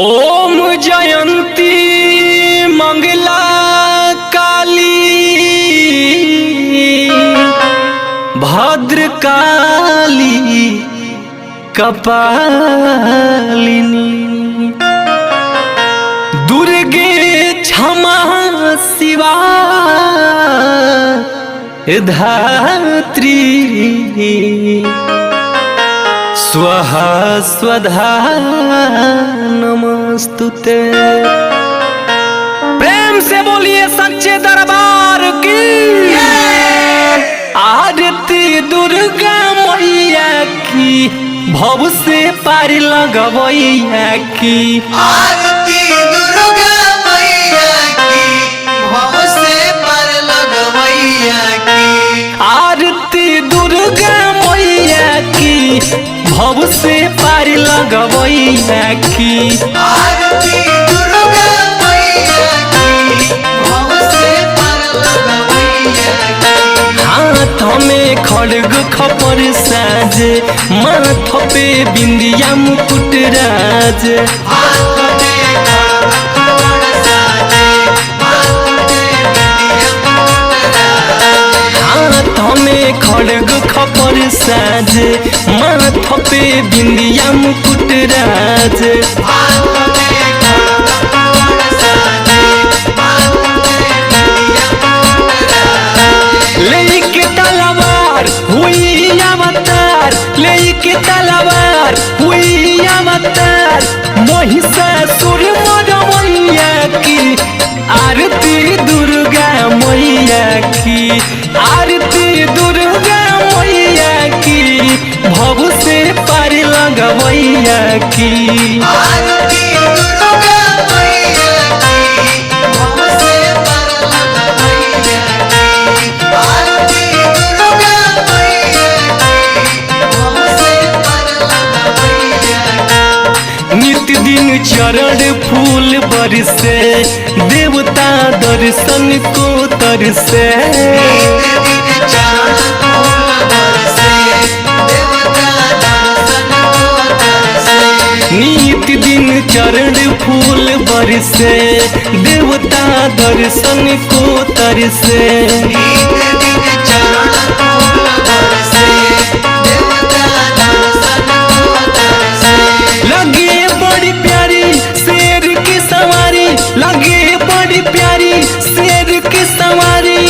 ओम जयंती मंगला काली भद्रकाली कपालिनी दुर्गे क्षमा शिवा धात्री स्वाहा स्वधा नमस्तुते। प्रेम से बोलिए सच्चे दरबार की आरती दुर्गा मैया की भव से पार लगवैया की आरती दुर्गा मैया की भव से पार लगवैया की आरती दुर्गा मैया की भव से पार लगवैया की आरती दुर्गा मैया की भव से पार लगवैया की हाथ में खड़ग खपर साजे माथ पे बिंदिया मुकुट राज हाथ में खड़ग खपर साजे हाथ में बिंदिया हाथ में खड़ग खपर साजे माथ पे बिंदिया मुकुट राज हाथ में खड़ग खपर साजे हाथ में बिंदिया लेके तलवार हुई अवतार लेके तलवार हुई अवतार महिषासुर मरवैया की आरती दुर्गा मैया की आरती दुर्गा मैया की भव से पार लगवैया की आरती दुर्गा मैया की भव से पार लगवैया की आरती दुर्गा मैया की भव से पार लगवैया की नित्य दिन चरण फूल बरसे देवता दर्शन को तरसे नित्य दिन चरण फूल बरसे देवता दर्शन को तरसे नित्य दिन चरण फूल बरसे देवता दर्शन को तरसे नित्य दिन चरण फूल बरसे देवता दर्शन को तरसे लगे बड़ी प्यारी शेर की सवारी लगे बड़ी प्यारी शेर की सवारी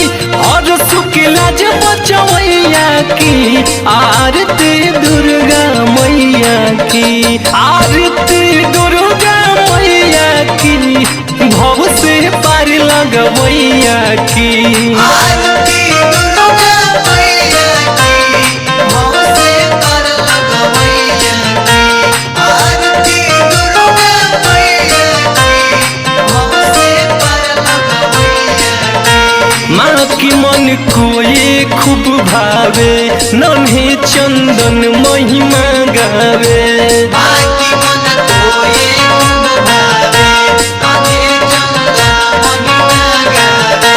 और शुक्ला जब बचवैया की आरती दुर्गा मैया की आरती दुर्गा मैया की भव से पार लगवैया की आरती दुर्गा मैया की भव से पार लगवैया की आरती दुर्गा मैया की भव से पार लगवैया की माँ की मन को ये खूब भावे नन्हे चंदन महिमा गावे बाकी मन को ये खूब भावे आगे चंदन महिमा गावे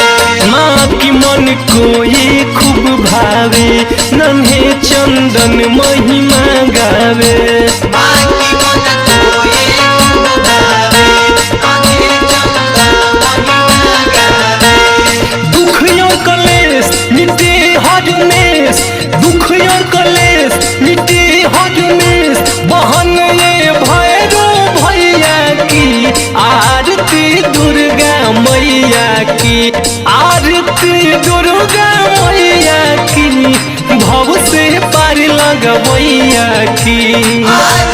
माँ की मन को ये खूब भावे नन्हे चंदन महिमा गावे बाकी मन को ये खूब भावे आगे चंदन महिमा गावे दुख और कलेश मिटे हर उमेश दुख और कलेश मिटे हर उमेश बहन ये भैरो भैया की आरती दुर्गा मैया की आरती दुर्गा मैया की भव से पार लगवैया की आरती